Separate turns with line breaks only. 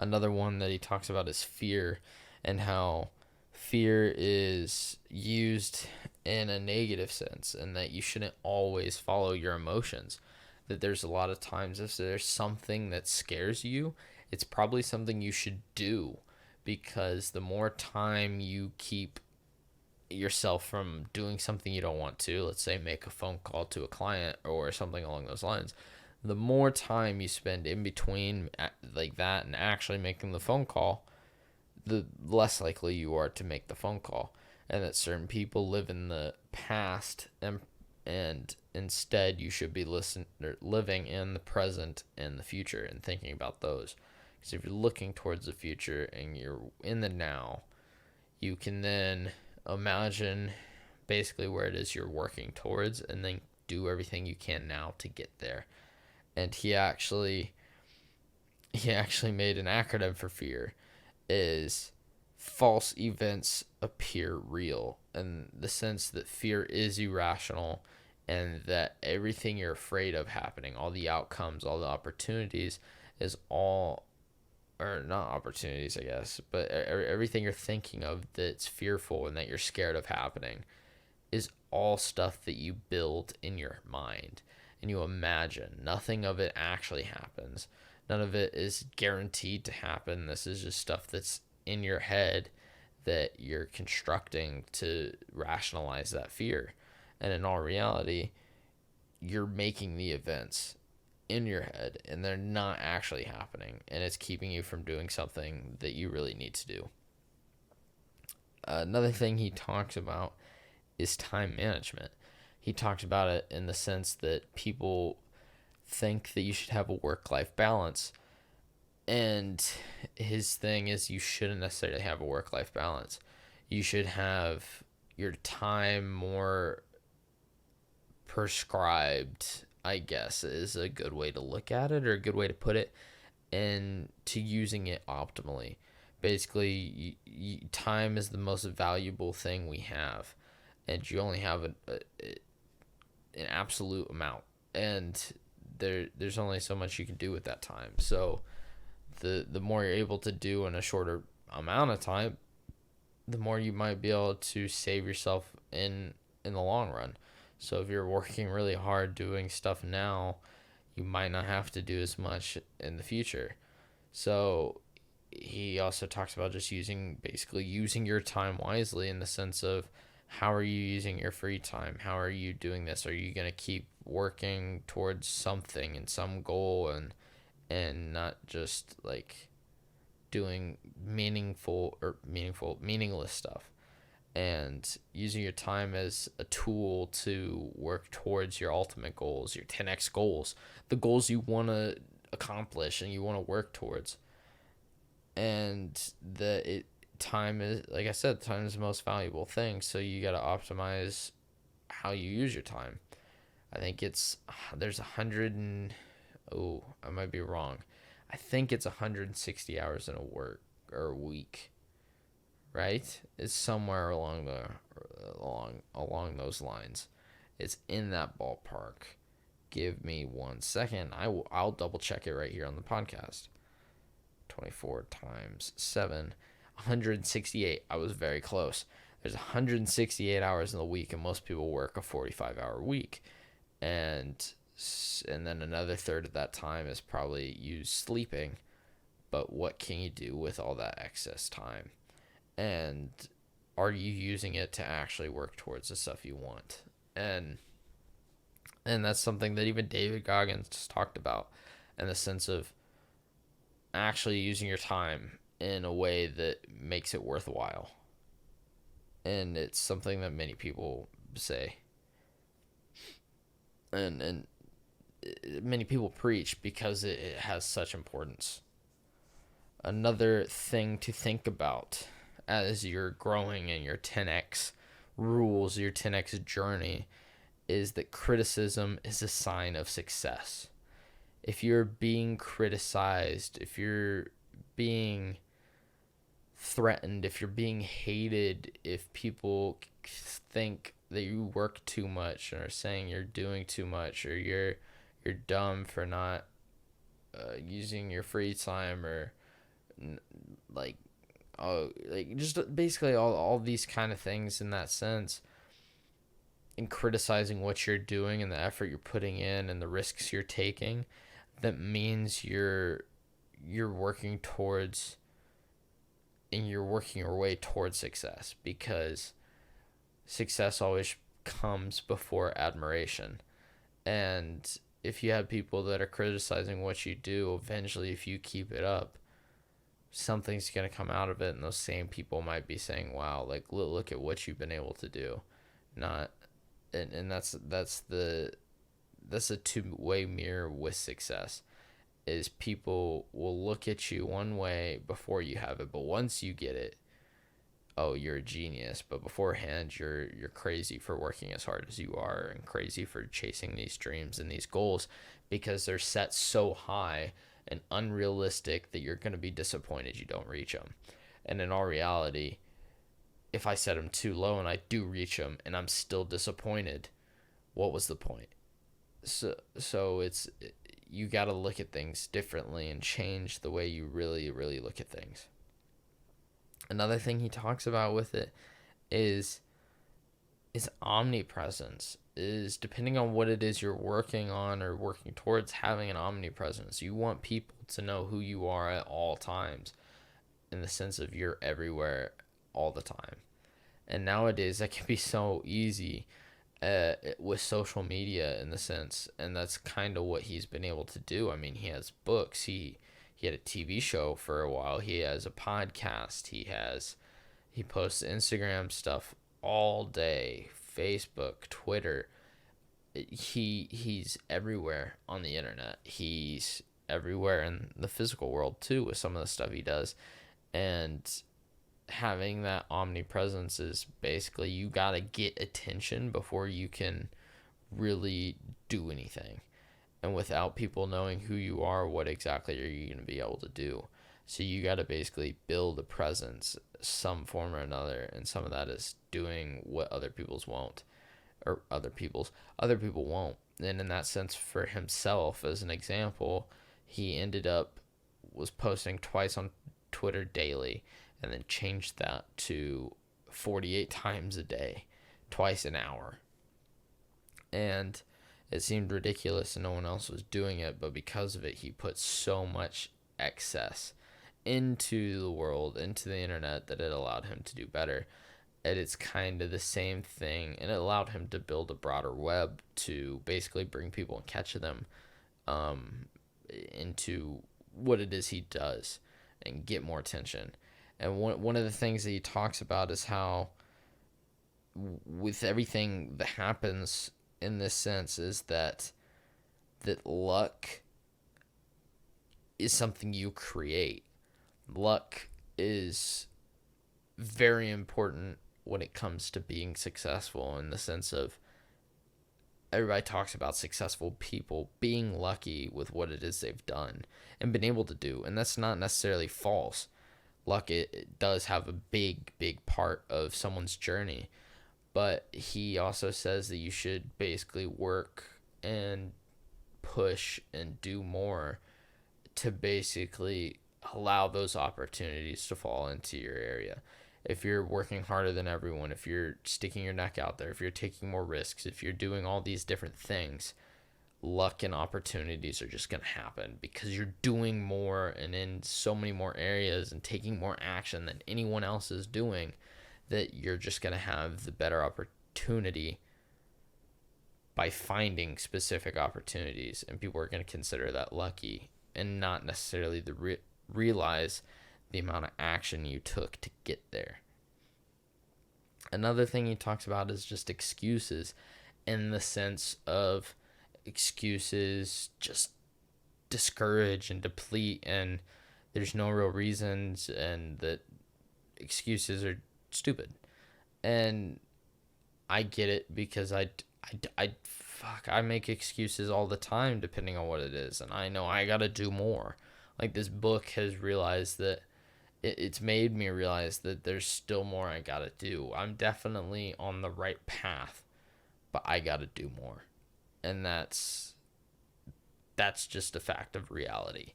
Another one that he talks about is fear, and how fear is used in a negative sense, and that you shouldn't always follow your emotions. That there's a lot of times if there's something that scares you, it's probably something you should do, because the more time you keep yourself from doing something you don't want to, let's say make a phone call to a client or something along those lines, the more time you spend in between like that and actually making the phone call, the less likely you are to make the phone call. And that certain people live in the past, and instead you should be living in the present and the future and thinking about those. Because if you're looking towards the future and you're in the now, you can then imagine basically where it is you're working towards, and then do everything you can now to get there. And he actually made an acronym for fear, is false events appear real, in the sense that fear is irrational, and that everything you're afraid of happening, all the outcomes, all the opportunities, is all, or not opportunities, I guess, but everything you're thinking of that's fearful and that you're scared of happening is all stuff that you build in your mind and you imagine. Nothing of it actually happens. None of it is guaranteed to happen. This is just stuff that's in your head that you're constructing to rationalize that fear. And in all reality, you're making the events in your head and they're not actually happening, and it's keeping you from doing something that you really need to do. Another thing he talks about is time management. He talks about it in the sense that people think that you should have a work-life balance, and his thing is you shouldn't necessarily have a work-life balance. You should have your time more prescribed, I guess, is a good way to look at it, or a good way to put it, and to using it optimally. Basically, time is the most valuable thing we have, and you only have an absolute amount, and there's only so much you can do with that time. So the more you're able to do in a shorter amount of time, the more you might be able to save yourself in the long run. So if you're working really hard doing stuff now, you might not have to do as much in the future. So he also talks about just basically using your time wisely, in the sense of, how are you using your free time? How are you doing this? Are you going to keep working towards something and some goal, and not just like doing meaningless stuff? And using your time as a tool to work towards your ultimate goals, your 10x goals, the goals you want to accomplish and you want to work towards. And time is, like I said, time is the most valuable thing, so you got to optimize how you use your time. I think there's 100 and, I might be wrong. I think it's 160 hours in a week. Right? It's somewhere along those lines. It's in that ballpark. Give me 1 second. I'll double check it right here on the podcast. 24 times 7, 168. I was very close. There's 168 hours in the week, and most people work a 45-hour week. And then another third of that time is probably used sleeping. But what can you do with all that excess time? And are you using it to actually work towards the stuff you want? And that's something that even David Goggins just talked about, in the sense of actually using your time in a way that makes it worthwhile. And it's something that many people say, and many people preach, because it has such importance. Another thing to think about as you're growing in your 10x rules, your 10x journey, is that criticism is a sign of success. If you're being criticized, if you're being threatened, if you're being hated, if people think that you work too much, or are saying you're doing too much, or you're dumb for not using your free time, or like, oh, like just basically all these kind of things in that sense, and criticizing what you're doing and the effort you're putting in and the risks you're taking, that means you're working towards, and you're working your way towards success, because success always comes before admiration. And if you have people that are criticizing what you do, eventually, if you keep it up, something's going to come out of it. And those same people might be saying, wow, like, look at what you've been able to do. Not, and that's a two-way mirror with success, is people will look at you one way before you have it. But once you get it, oh, you're a genius. But beforehand, you're crazy for working as hard as you are, and crazy for chasing these dreams and these goals, because they're set so high and unrealistic that you're going to be disappointed you don't reach them. And in all reality, if I set them too low and I do reach them and I'm still disappointed, what was the point? So it's, you got to look at things differently and change the way you really, really look at things. Another thing he talks about with it is omnipresence. Is depending on what it is you're working on or working towards, having an omnipresence. You want people to know who you are at all times, in the sense of you're everywhere all the time. And nowadays that can be so easy with social media, in the sense, and that's kind of what he's been able to do. I mean, he has books, he had a TV show for a while, he has a podcast, he posts Instagram stuff all day, Facebook, Twitter. He's everywhere on the internet. He's everywhere in the physical world too, with some of the stuff he does. And having that omnipresence is basically, you gotta get attention before you can really do anything. And without people knowing who you are, what exactly are you going to be able to do? So you got to basically build a presence, some form or another, and some of that is doing what other people won't. And in that sense, for himself, as an example, he ended up was posting twice on Twitter daily, and then changed that to 48 times a day, twice an hour. And it seemed ridiculous and no one else was doing it, but because of it, he put so much excess into the world, into the internet, that it allowed him to do better. And it's kind of the same thing, and it allowed him to build a broader web to basically bring people and catch them into what it is he does and get more attention. And one of the things that he talks about is how, with everything that happens in this sense, is that luck is something you create. Luck is very important when it comes to being successful, in the sense of, everybody talks about successful people being lucky with what it is they've done and been able to do, and that's not necessarily false. Luck, it does have a big part of someone's journey. But he also says that you should basically work and push and do more to basically allow those opportunities to fall into your area. If you're working harder than everyone, if you're sticking your neck out there, if you're taking more risks, if you're doing all these different things, luck and opportunities are just going to happen, because you're doing more and in so many more areas and taking more action than anyone else is doing, that you're just going to have the better opportunity by finding specific opportunities, and people are going to consider that lucky and not necessarily realize the amount of action you took to get there. Another thing he talks about is just excuses, in the sense of excuses just discourage and deplete, and there's no real reasons, and that excuses are stupid. And I get it, because I make excuses all the time depending on what it is, and I know I gotta do more. Like, this book has realized that it's made me realize that there's still more I gotta do. I'm definitely on the right path, but I gotta do more. And that's just a fact of reality.